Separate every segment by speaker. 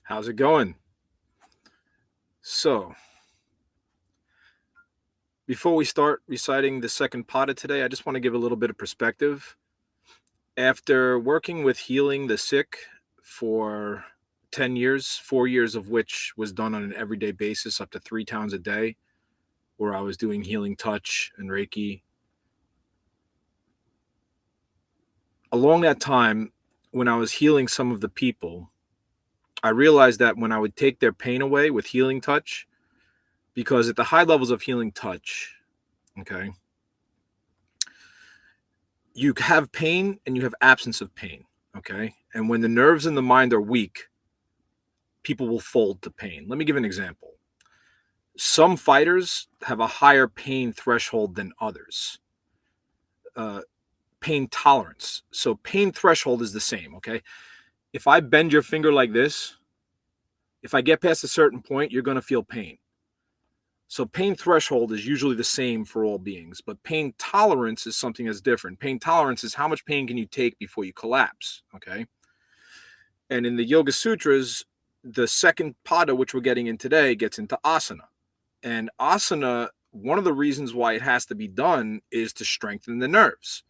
Speaker 1: How's it going? So, before we start reciting the second pada today, I just want to give a little bit of perspective. After working with healing the sick for 10 years, 4 years of which was done on an everyday basis, up to 3 times a day, where I was doing healing touch and Reiki. Along that time, when I was healing some of the people, I realized that when I would take their pain away with healing touch, because at the high levels of healing touch, okay, you have pain and you have absence of pain. Okay. And when the nerves in the mind are weak, people will fold to pain. Let me give an example. Some fighters have a higher pain threshold than others. Uh, Pain tolerance. So pain threshold is the same. Okay. If I bend your finger like this, if I get past a certain point, you're going to feel pain. So pain threshold is usually the same for all beings, but pain tolerance is something that's different. Pain tolerance is how much pain can you take before you collapse. Okay. And in the Yoga Sutras, the second pada, which we're getting in today, gets into asana. And asana, one of the reasons why it has to be done is to strengthen the nerves.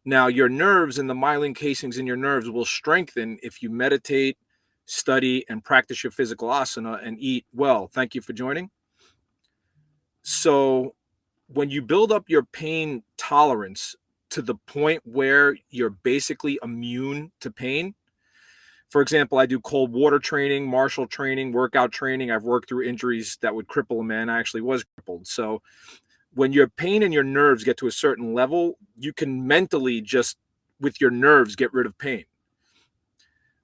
Speaker 1: Now, your nerves and the myelin casings in your nerves will strengthen if you meditate, study, and practice your physical asana and eat well. Thank you for joining. So, when you build up your pain tolerance to the point where you're basically immune to pain, for example, I do cold water training, martial training, workout training. I've worked through injuries that would cripple a man. I actually was crippled. So when your pain and your nerves get to a certain level, you can mentally just with your nerves get rid of pain.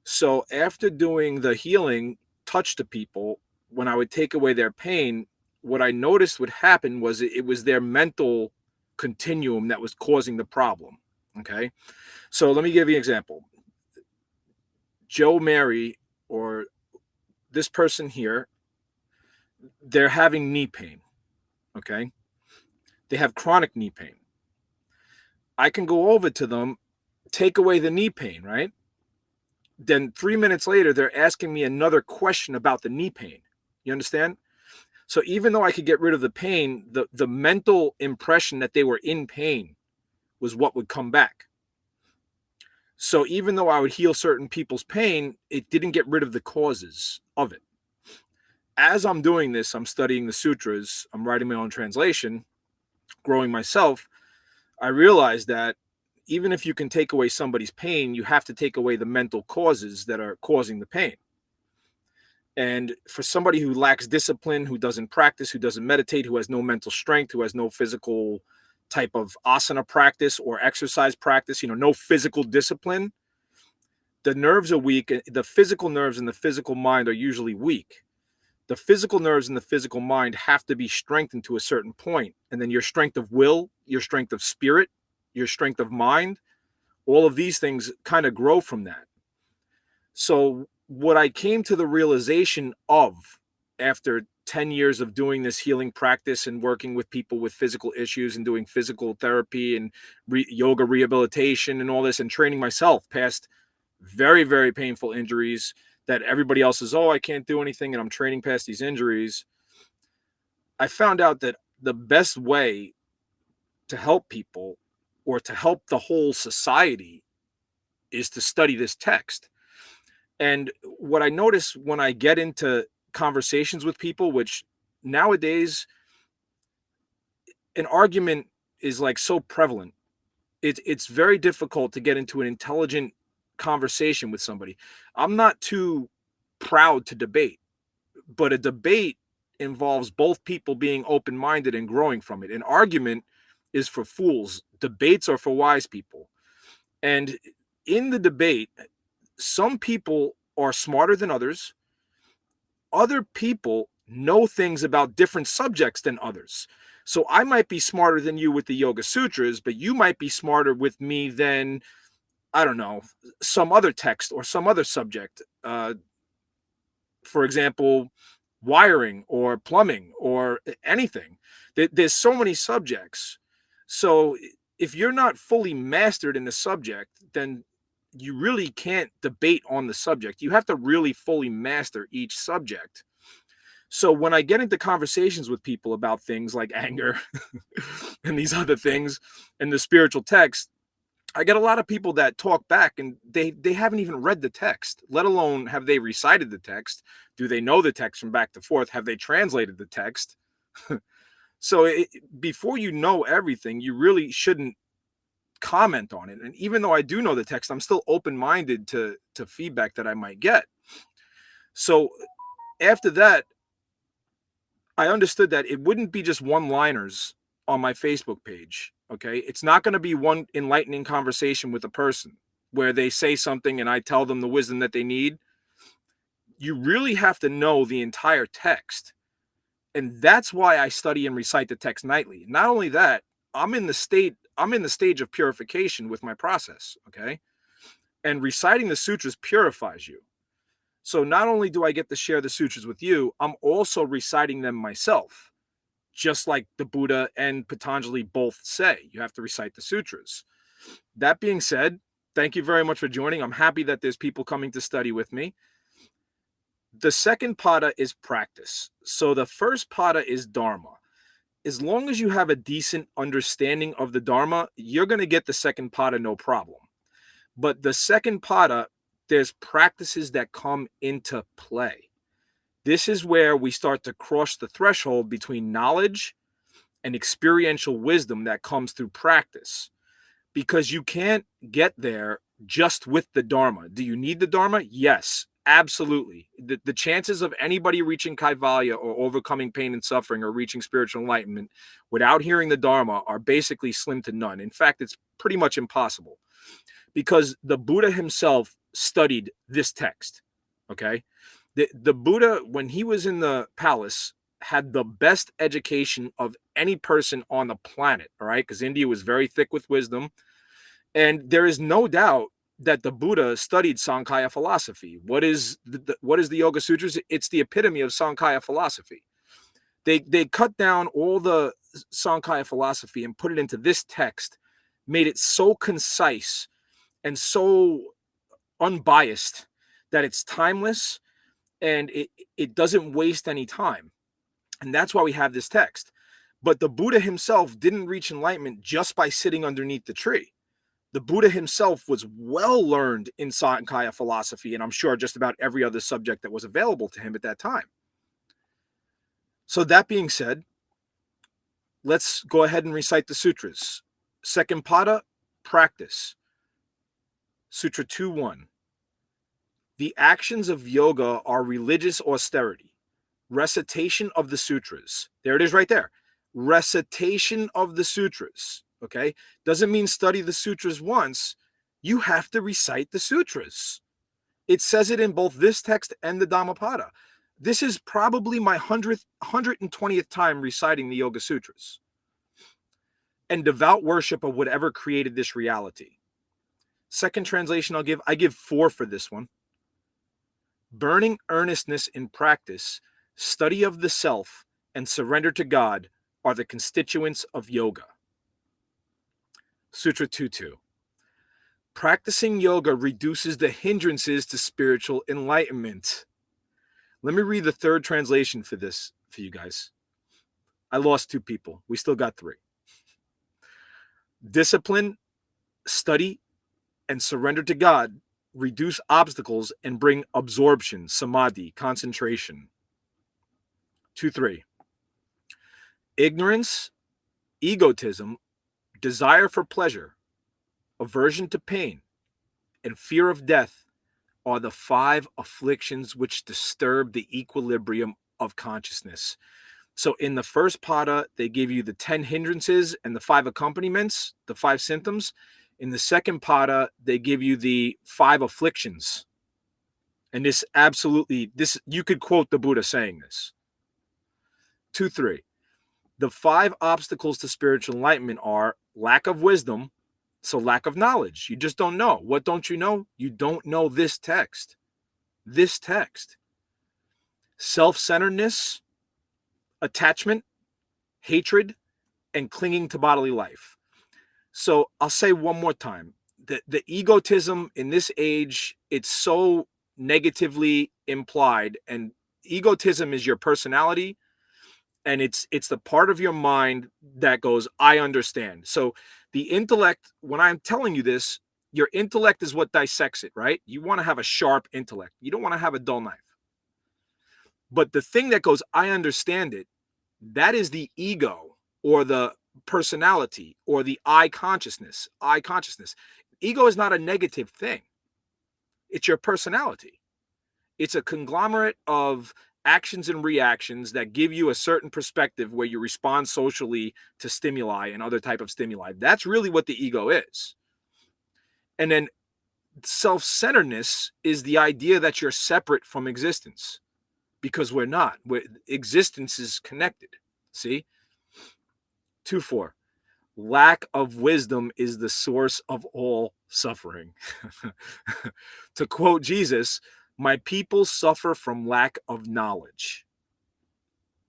Speaker 1: So after doing the healing touch to people, when I would take away their pain, what I noticed would happen was it was their mental continuum that was causing the problem. Okay. So let me give you an example. Joe Mary or this person here, they're having knee pain. Okay. They have chronic knee pain. I can go over to them, take away the knee pain, right? Then 3 minutes later, they're asking me another question about the knee pain. You understand? So even though I could get rid of the pain, the mental impression that they were in pain was what would come back. So even though I would heal certain people's pain, it didn't get rid of the causes of it. As I'm doing this, I'm studying the sutras, I'm writing my own translation, growing myself. I realized that even if you can take away somebody's pain, you have to take away the mental causes that are causing the pain. And for somebody who lacks discipline, who doesn't practice, who doesn't meditate, who has no mental strength, who has no physical type of asana practice or exercise practice, no physical discipline, the nerves are weak. The physical nerves and the physical mind are usually weak. The physical nerves and the physical mind have to be strengthened to a certain point. And then your strength of will, your strength of spirit, your strength of mind, all of these things kind of grow from that. So what I came to the realization of after 10 years of doing this healing practice and working with people with physical issues and doing physical therapy and yoga rehabilitation and all this and training myself past very, very painful injuries that everybody else is, oh, I can't do anything and I'm training past these injuries. I found out that the best way to help people or to help the whole society is to study this text. And what I notice when I get into conversations with people, which nowadays an argument is like so prevalent, it's very difficult to get into an intelligent conversation with somebody. I'm not too proud to debate, but a debate involves both people being open-minded and growing from it. An argument is for fools. Debates are for wise people. And in the debate, some people are smarter than others. Other people know things about different subjects than others. So I might be smarter than you with the Yoga Sutras, but you might be smarter with me than, I don't know, some other text or some other subject. For example, wiring or plumbing or anything. There's so many subjects. So if you're not fully mastered in the subject, then you really can't debate on the subject. You have to really fully master each subject. So when I get into conversations with people about things like anger and these other things and the spiritual text, I get a lot of people that talk back and they haven't even read the text, let alone have they recited the text. Do they know the text from back to forth? Have they translated the text? So before you know everything, you really shouldn't comment on it. And even though I do know the text, I'm still open-minded to feedback that I might get. So after that, I understood that it wouldn't be just one-liners on my Facebook page. Okay. It's not going to be one enlightening conversation with a person where they say something and I tell them the wisdom that they need. You really have to know the entire text. And that's why I study and recite the text nightly. Not only that, I'm in the stage of purification with my process. Okay. And reciting the sutras purifies you. So not only do I get to share the sutras with you, I'm also reciting them myself. Just like the Buddha and Patanjali both say, you have to recite the sutras. That being said, thank you very much for joining. I'm happy that there's people coming to study with me. The second pada is practice. So the first pada is Dharma. As long as you have a decent understanding of the Dharma, you're going to get the second pada no problem. But the second pada, there's practices that come into play. This is where we start to cross the threshold between knowledge and experiential wisdom that comes through practice. Because you can't get there just with the Dharma. Do you need the Dharma? Yes, absolutely. The chances of anybody reaching Kaivalya or overcoming pain and suffering or reaching spiritual enlightenment without hearing the Dharma are basically slim to none. In fact, it's pretty much impossible because the Buddha himself studied this text, okay? The Buddha, when he was in the palace, had the best education of any person on the planet, all right? Because India was very thick with wisdom. And there is no doubt that the Buddha studied Sankhya philosophy. What is the Yoga Sutras? It's the epitome of Sankhya philosophy. They cut down all the Sankhya philosophy and put it into this text, made it so concise and so unbiased that it's timeless and it doesn't waste any time. And that's why we have this text. But the Buddha himself didn't reach enlightenment just by sitting underneath the tree. The Buddha himself was well learned in Sankhya philosophy, and I'm sure just about every other subject that was available to him at that time. So that being said, let's go ahead and recite the sutras. Second pada, practice. Sutra 2.1. The actions of yoga are religious austerity. Recitation of the sutras. There it is right there. Recitation of the sutras. Okay? Doesn't mean study the sutras once. You have to recite the sutras. It says it in both this text and the Dhammapada. This is probably my 120th time reciting the Yoga Sutras. And devout worship of whatever created this reality. Second translation I give 4 for this one. Burning earnestness in practice, study of the self, and surrender to God are the constituents of yoga. Sutra 2.2. Practicing yoga reduces the hindrances to spiritual enlightenment. Let me read the third translation for this for you guys. I lost 2 people. We still got 3. Discipline, study, and surrender to God reduce obstacles and bring absorption, samadhi, concentration. 2.3. Ignorance, egotism, desire for pleasure, aversion to pain, and fear of death are the 5 afflictions which disturb the equilibrium of consciousness. So in the first pada, they give you the 10 hindrances and the 5 accompaniments, the 5 symptoms. In the second pada, they give you the 5 afflictions. And this you could quote the Buddha saying this. 2.3. The 5 obstacles to spiritual enlightenment are lack of wisdom, so lack of knowledge. You just don't know. What don't you know? You don't know this text. This text. Self-centeredness, attachment, hatred, and clinging to bodily life. So I'll say one more time. the egotism in this age, it's so negatively implied, and egotism is your personality, and it's the part of your mind that goes, I understand. So the intellect, when I'm telling you this, your intellect is what dissects it, right? You want to have a sharp intellect. You don't want to have a dull knife. But the thing that goes, I understand it, that is the ego, or the personality, or the I consciousness. I consciousness. Ego is not a negative thing. It's your personality. It's a conglomerate of actions and reactions that give you a certain perspective where you respond socially to stimuli and other type of stimuli. That's really what the ego is. And then self-centeredness is the idea that you're separate from existence, because we're not. Existence is connected. See? 2-4. Lack of wisdom is the source of all suffering. To quote Jesus, my people suffer from lack of knowledge.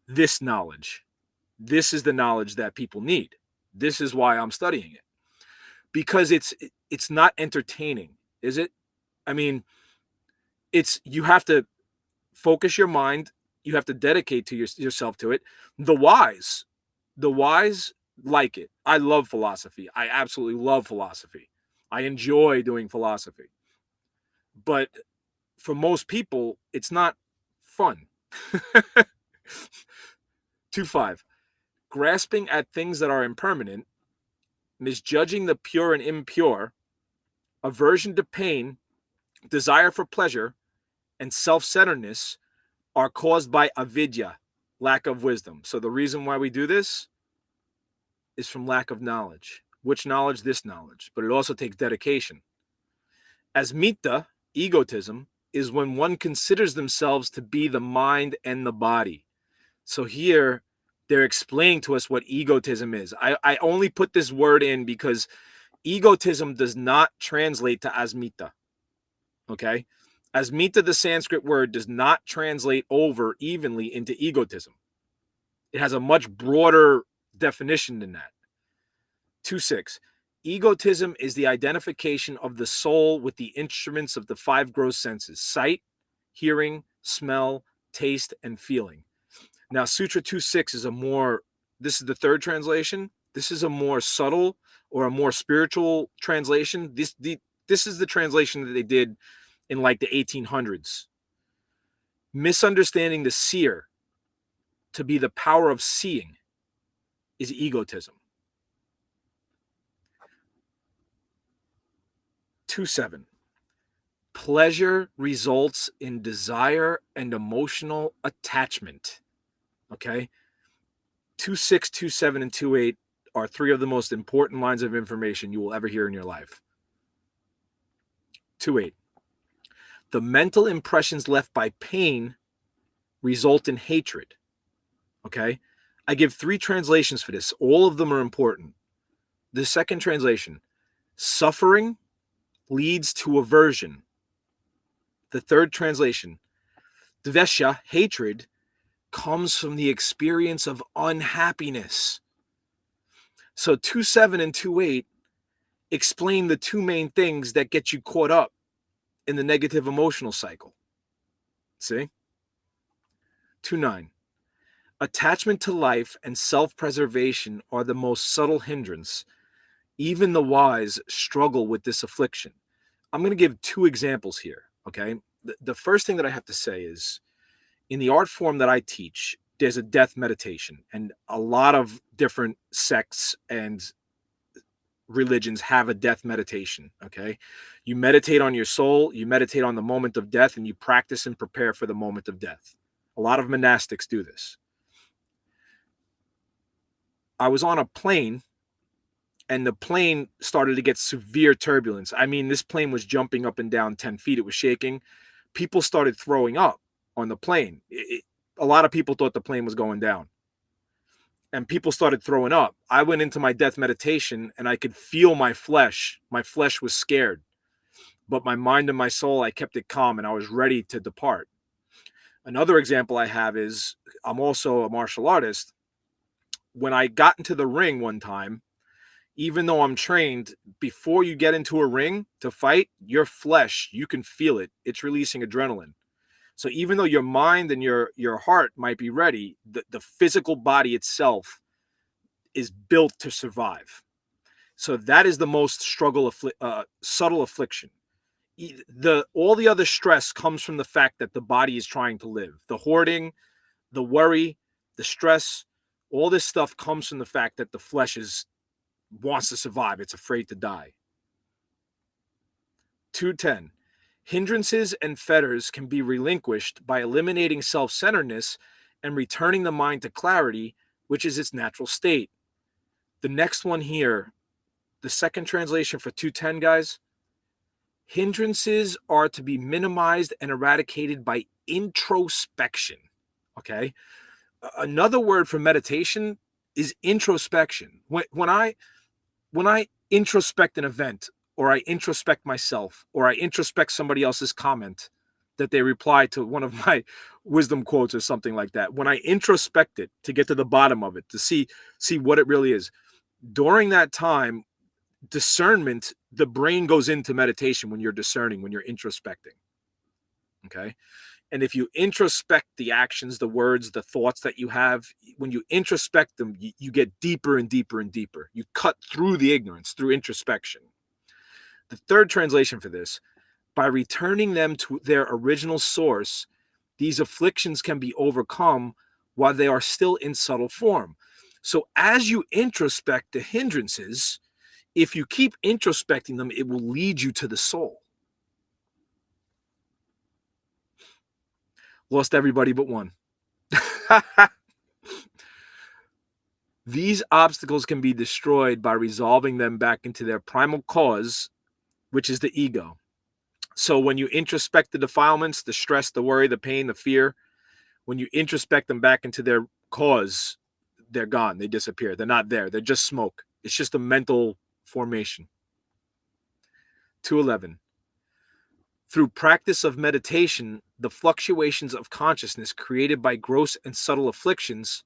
Speaker 1: This knowledge. This is the knowledge that people need. This is why I'm studying it. Because it's not entertaining, is it? I mean, you have to focus your mind. You have to dedicate to yourself to it. The wise like it. I love philosophy. I absolutely love philosophy. I enjoy doing philosophy. But for most people, it's not fun. 2-5. Grasping at things that are impermanent, misjudging the pure and impure, aversion to pain, desire for pleasure, and self-centeredness are caused by avidya, lack of wisdom. So the reason why we do this is from lack of knowledge. Which knowledge? This knowledge. But it also takes dedication. Asmita, egotism, is when one considers themselves to be the mind and the body. So here, they're explaining to us what egotism is. I only put this word in because egotism does not translate to asmita. Okay? Asmita, the Sanskrit word, does not translate over evenly into egotism. It has a much broader definition than that. 2-6. Egotism is the identification of the soul with the instruments of the 5 gross senses: sight, hearing, smell, taste, and feeling. Now, Sutra 2-6 is this is the third translation. This is a more subtle or a more spiritual translation. This is the translation that they did in like the 1800s. Misunderstanding the seer to be the power of seeing is egotism. 2-7. Pleasure results in desire and emotional attachment. Okay? 2-6, 2-7, and 2-8 are 3 of the most important lines of information you will ever hear in your life. 2-8. The mental impressions left by pain result in hatred. Okay? I give 3 translations for this. All of them are important. The second translation: suffering leads to aversion. The third translation: dvesha, hatred, comes from the experience of unhappiness. So 2-7 and 2-8 explain the 2 main things that get you caught up in the negative emotional cycle. See? 2-9. Attachment to life and self-preservation are the most subtle hindrance. Even the wise struggle with this affliction. I'm going to give 2 examples here, okay? The first thing that I have to say is, in the art form that I teach, there's a death meditation, and a lot of different sects and religions have a death meditation, okay? You meditate on your soul, you meditate on the moment of death, and you practice and prepare for the moment of death. A lot of monastics do this. I was on a plane, and the plane started to get severe turbulence. I mean, this plane was jumping up and down 10 feet. It was shaking. People started throwing up on the plane. A lot of people thought the plane was going down. And people started throwing up. I went into my death meditation, and I could feel my flesh. My flesh was scared. But my mind and my soul, I kept it calm, and I was ready to depart. Another example I have is, I'm also a martial artist. When I got into the ring one time, Even though I'm trained, before you get into a ring to fight, your flesh, you can feel it. It's releasing adrenaline. So even though your mind and your heart might be ready, the physical body itself is built to survive. So that is the most subtle affliction. All the other stress comes from the fact that the body is trying to live. The hoarding, the worry, the stress, all this stuff comes from the fact that the flesh wants to survive. It's afraid to die. 210. Hindrances and fetters can be relinquished by eliminating self-centeredness and returning the mind to clarity, which is its natural state. The next one here, the second translation for 210, guys. Hindrances are to be minimized and eradicated by introspection. Okay. Another word for meditation is introspection. When I introspect an event, or I introspect myself, or I introspect somebody else's comment that they reply to one of my wisdom quotes or something like that, when I introspect it to get to the bottom of it, to see what it really is, during that time, discernment, the brain goes into meditation when you're discerning, when you're introspecting. Okay. And if you introspect the actions, the words, the thoughts that you have, when you introspect them, you get deeper and deeper and deeper. You cut through the ignorance through introspection. The third translation for this, by returning them to their original source, these afflictions can be overcome while they are still in subtle form. So as you introspect the hindrances, if you keep introspecting them, it will lead you to the soul. Lost everybody but one. These obstacles can be destroyed by resolving them back into their primal cause, which is the ego. So when you introspect the defilements, the stress, the worry, the pain, the fear, when you introspect them back into their cause, they're gone. They disappear. They're not there. They're just smoke. It's just a mental formation. 211. Through practice of meditation, the fluctuations of consciousness created by gross and subtle afflictions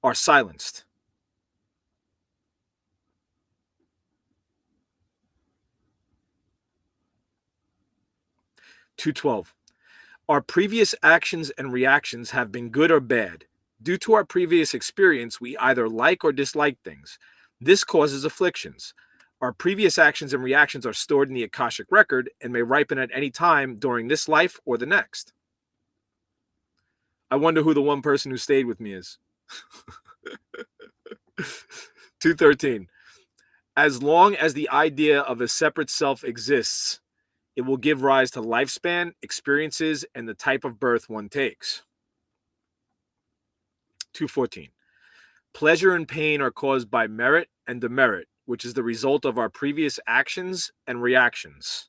Speaker 1: are silenced. $212. Our previous actions and reactions have been good or bad. Due to our previous experience, we either like or dislike things. This causes afflictions. Our previous actions and reactions are stored in the Akashic record and may ripen at any time during this life or the next. I wonder who the one person who stayed with me is. 213. As long as the idea of a separate self exists, it will give rise to lifespan, experiences, and the type of birth one takes. 214. Pleasure and pain are caused by merit and demerit, which is the result of our previous actions and reactions.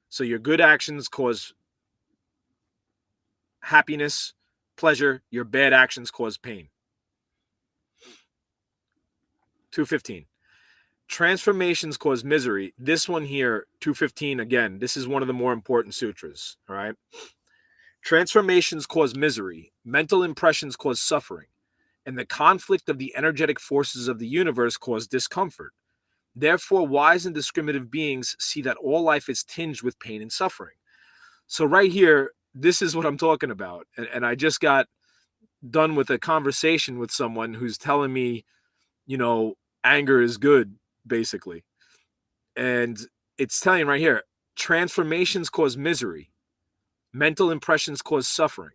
Speaker 1: So your good actions cause happiness, pleasure. Your bad actions cause pain. 215. Transformations cause misery. This one here, 215, again, this is one of the more important sutras, all right? Transformations cause misery. Mental impressions cause suffering. And the conflict of the energetic forces of the universe cause discomfort. Therefore, wise and discriminative beings see that all life is tinged with pain and suffering. So right here, this is what I'm talking about. And I just got done with a conversation with someone who's telling me, anger is good, basically. And it's telling right here, transformations cause misery. Mental impressions cause suffering.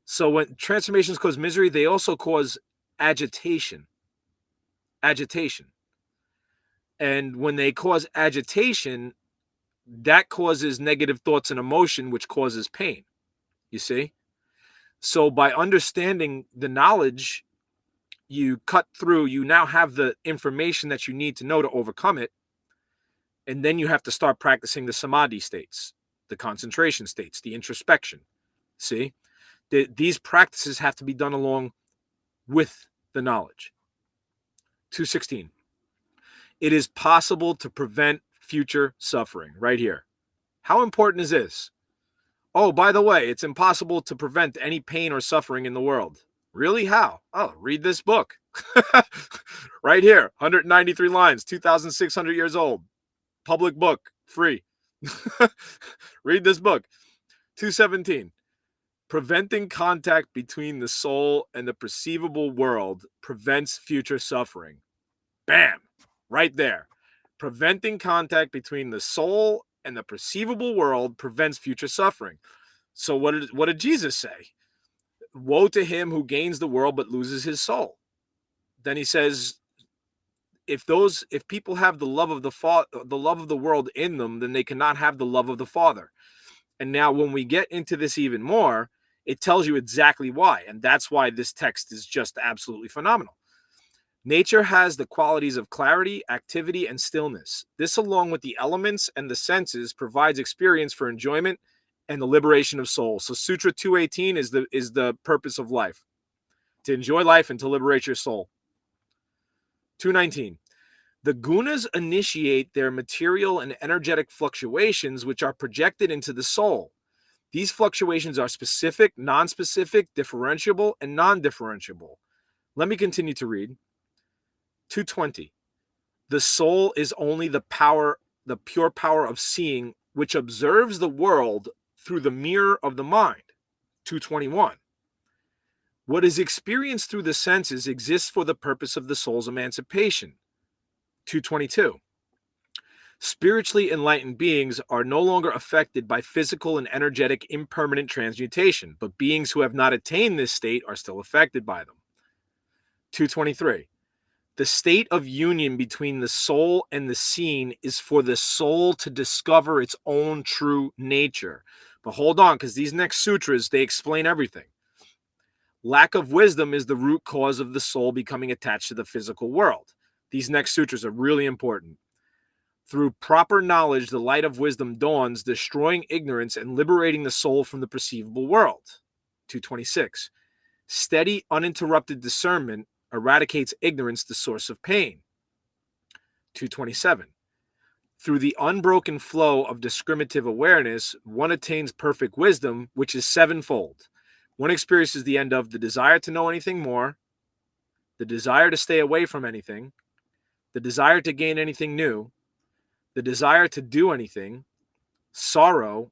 Speaker 1: So when transformations cause misery, they also cause agitation. And when they cause agitation, that causes negative thoughts and emotion, which causes pain. You see? So by understanding the knowledge, you cut through, you now have the information that you need to know to overcome it. And then you have to start practicing the samadhi states, the concentration states, the introspection. See? These practices have to be done along with the knowledge. 216. It is possible to prevent future suffering. Right here. How important is this? Oh, by the way, it's impossible to prevent any pain or suffering in the world. Really? How? Oh, read this book. Right here, 193 lines, 2,600 years old. Public book, free. Read this book. 217. Preventing contact between the soul and the perceivable world prevents future suffering. Bam! Right there. Preventing contact between the soul and the perceivable world prevents future suffering. So what did Jesus say? Woe to him who gains the world but loses his soul. Then he says, if people have the love of the love of the world in them, then they cannot have the love of the Father. And now when we get into this even more, it tells you exactly why. And that's why this text is just absolutely phenomenal. Nature has the qualities of clarity, activity, and stillness. This, along with the elements and the senses, provides experience for enjoyment and the liberation of soul. So Sutra 218 is the purpose of life, to enjoy life and to liberate your soul. 219. The gunas initiate their material and energetic fluctuations, which are projected into the soul. These fluctuations are specific, non-specific, differentiable, and non-differentiable. Let me continue to read. 220. The soul is only the pure power of seeing, which observes the world through the mirror of the mind. 221. What is experienced through the senses exists for the purpose of the soul's emancipation. 222. Spiritually enlightened beings are no longer affected by physical and energetic impermanent transmutation, but beings who have not attained this state are still affected by them. 223. The state of union between the soul and the seen is for the soul to discover its own true nature. But hold on, because these next sutras, they explain everything. Lack of wisdom is the root cause of the soul becoming attached to the physical world. These next sutras are really important. Through proper knowledge, the light of wisdom dawns, destroying ignorance and liberating the soul from the perceivable world. 226. Steady, uninterrupted discernment eradicates ignorance, the source of pain. 227. Through the unbroken flow of discriminative awareness, one attains perfect wisdom, which is sevenfold. One experiences the end of the desire to know anything more, the desire to stay away from anything, the desire to gain anything new, the desire to do anything, sorrow,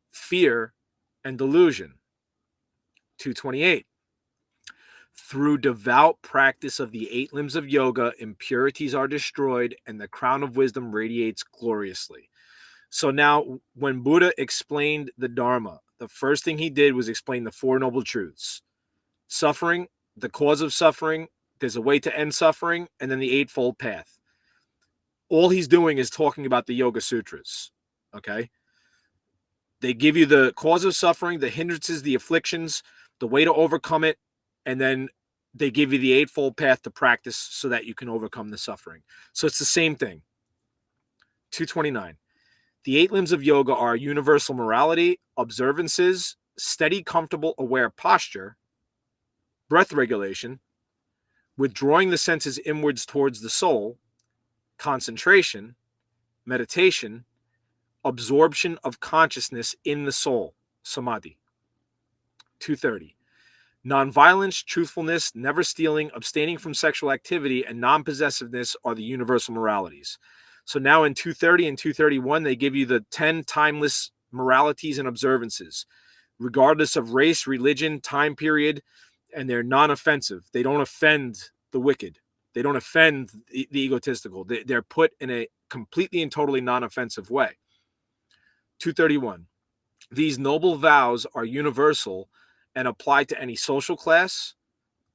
Speaker 1: fear, and delusion. 228. Through devout practice of the 8 limbs of yoga, impurities are destroyed and the crown of wisdom radiates gloriously. So now, when Buddha explained the Dharma, the first thing he did was explain the 4 noble truths. Suffering, the cause of suffering, there's a way to end suffering, and then the 8-fold path. All he's doing is talking about the Yoga Sutras, okay? They give you the cause of suffering, the hindrances, the afflictions, the way to overcome it, and then they give you the 8-fold path to practice so that you can overcome the suffering. So it's the same thing. 229. The 8 limbs of yoga are universal morality, observances, steady, comfortable, aware posture, breath regulation, withdrawing the senses inwards towards the soul, concentration, meditation, absorption of consciousness in the soul, samadhi. 230. Nonviolence, truthfulness, never stealing, abstaining from sexual activity, and non-possessiveness are the universal moralities. So now in 230 and 231, they give you the 10 timeless moralities and observances, regardless of race, religion, time period, and they're non-offensive. They don't offend the wicked. They don't offend the egotistical. They're put in a completely and totally non-offensive way. 231. These noble vows are universal and apply to any social class,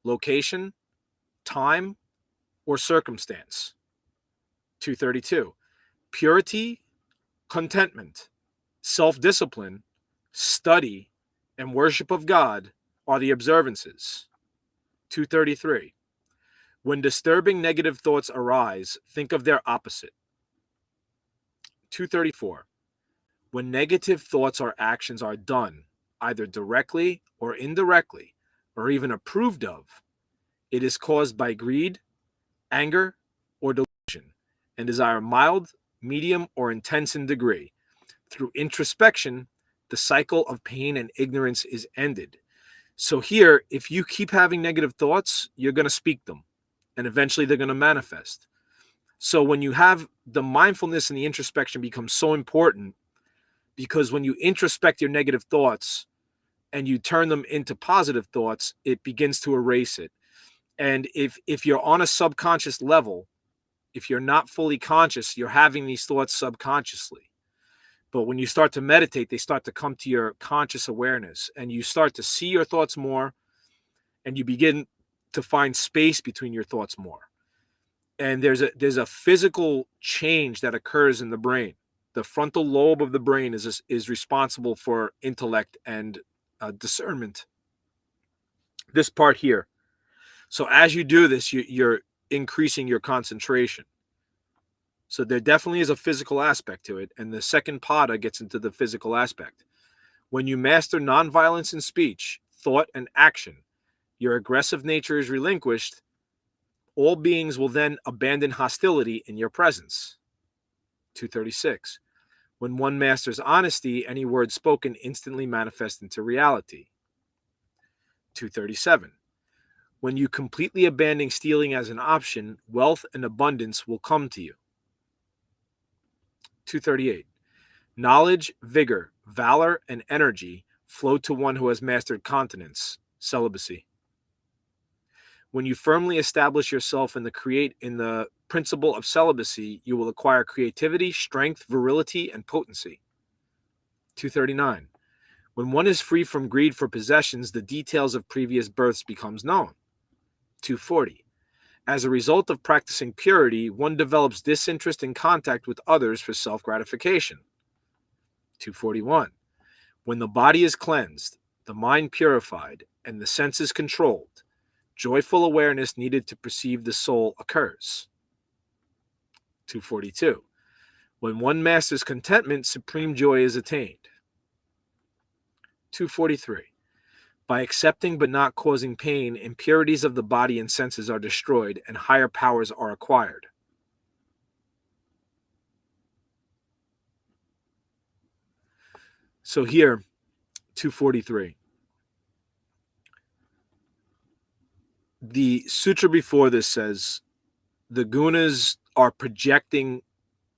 Speaker 1: location, time, or circumstance. 232. Purity, contentment, self-discipline, study, and worship of God are the observances. 233. When disturbing negative thoughts arise, think of their opposite. 234. When negative thoughts or actions are done, either directly or indirectly, or even approved of, it is caused by greed, anger, or delusion, and desire mild, medium, or intense in degree. Through introspection, the cycle of pain and ignorance is ended. So here, if you keep having negative thoughts, you're going to speak them. and eventually they're going to manifest. So when you have the mindfulness and the introspection becomes so important, because when you introspect your negative thoughts and you turn them into positive thoughts, it begins to erase it. And if you're on a subconscious level, if you're not fully conscious, you're having these thoughts subconsciously. But when you start to meditate, they start to come to your conscious awareness, and you start to see your thoughts more, and you begin to find space between your thoughts more. And there's a physical change that occurs in the brain. The frontal lobe of the brain is responsible for intellect and discernment. This part here. So as you do this, you're increasing your concentration. So there definitely is a physical aspect to it, and the second pada gets into the physical aspect. When you master nonviolence in speech, thought, and action, your aggressive nature is relinquished. All beings will then abandon hostility in your presence. 236. When one masters honesty, any word spoken instantly manifests into reality. 237. When you completely abandon stealing as an option, wealth and abundance will come to you. 238. Knowledge, vigor, valor, and energy flow to one who has mastered continence, celibacy. When you firmly establish yourself in the principle of celibacy, you will acquire creativity, strength, virility, and potency. 239. When one is free from greed for possessions, the details of previous births becomes known. 240. As a result of practicing purity, one develops disinterest in contact with others for self-gratification. 241. When the body is cleansed, the mind purified, and the senses controlled, joyful awareness needed to perceive the soul occurs. 242. When one masters contentment, supreme joy is attained. 243. By accepting but not causing pain, impurities of the body and senses are destroyed, and higher powers are acquired. So here, 243. The sutra before this says the gunas are projecting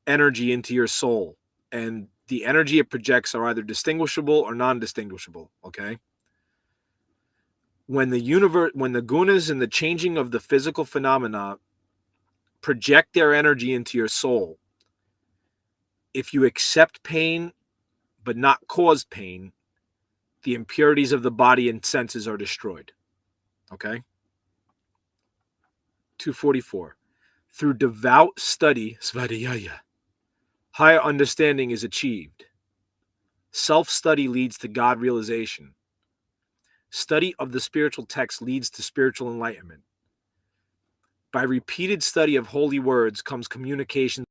Speaker 1: energy into your soul, and the energy it projects are either distinguishable or non-distinguishable. Okay. When the gunas and the changing of the physical phenomena project their energy into your soul, if you accept pain but not cause pain, the impurities of the body and senses are destroyed. Okay. 244. Through devout study, svadhyaya, higher understanding is achieved. Self-study leads to God realization. Study of the spiritual text leads to spiritual enlightenment. By repeated study of holy words comes communication.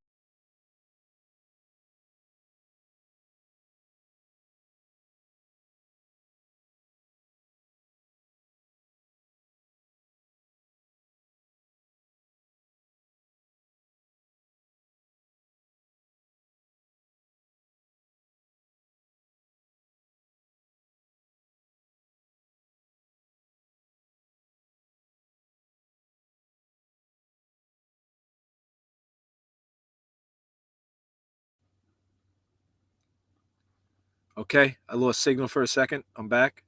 Speaker 1: Okay, I lost signal for a second. I'm back.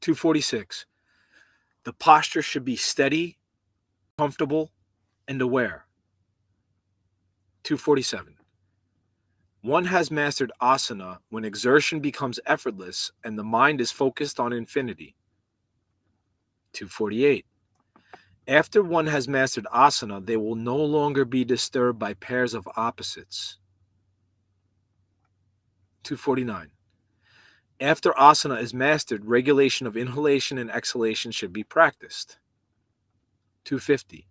Speaker 1: 246. The posture should be steady, comfortable, and aware. 247. One has mastered asana when exertion becomes effortless and the mind is focused on infinity. 248. After one has mastered asana, they will no longer be disturbed by pairs of opposites. 249. After asana is mastered, regulation of inhalation and exhalation should be practiced. 250.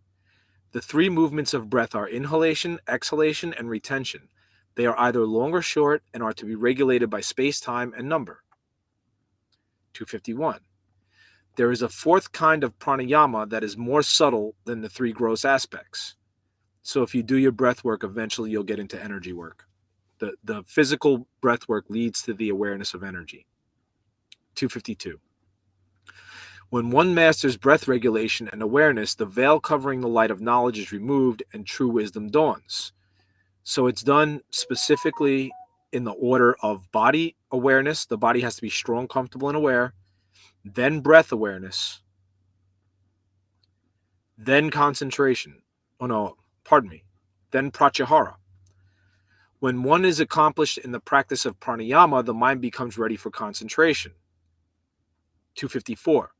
Speaker 1: The three movements of breath are inhalation, exhalation, and retention. They are either long or short and are to be regulated by space, time, and number. 251. There is a fourth kind of pranayama that is more subtle than the three gross aspects. So if you do your breath work, eventually you'll get into energy work. The physical breath work leads to the awareness of energy. 252. When one masters breath regulation and awareness, the veil covering the light of knowledge is removed and true wisdom dawns. So it's done specifically in the order of body awareness. The body has to be strong, comfortable, and aware. Then breath awareness. Then concentration. Oh no, pardon me. Then pratyahara. When one is accomplished in the practice of pranayama, the mind becomes ready for concentration. 254.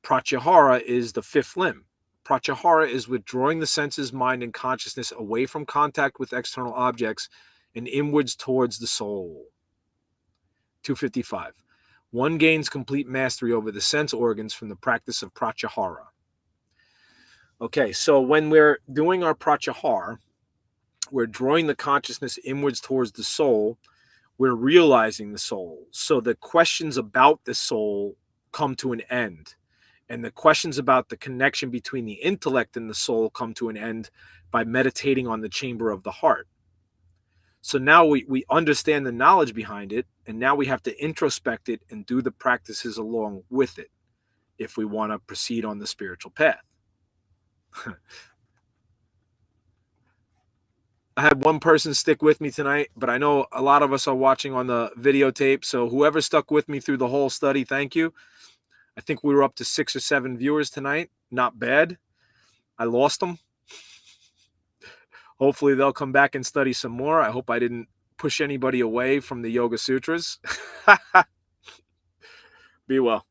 Speaker 1: Pratyahara is the fifth limb. Pratyahara is withdrawing the senses, mind, and consciousness away from contact with external objects and inwards towards the soul. 255. One gains complete mastery over the sense organs from the practice of pratyahara. Okay, so when we're doing our pratyahara, we're drawing the consciousness inwards towards the soul. We're realizing the soul. So the questions about the soul come to an end. And the questions about the connection between the intellect and the soul come to an end by meditating on the chamber of the heart. So now we understand the knowledge behind it, and now we have to introspect it and do the practices along with it if we want to proceed on the spiritual path. I had one person stick with me tonight, but I know a lot of us are watching on the videotape. So whoever stuck with me through the whole study, thank you. I think we were up to 6 or 7 viewers tonight. Not bad. I lost them. Hopefully they'll come back and study some more. I hope I didn't push anybody away from the Yoga Sutras. Be well.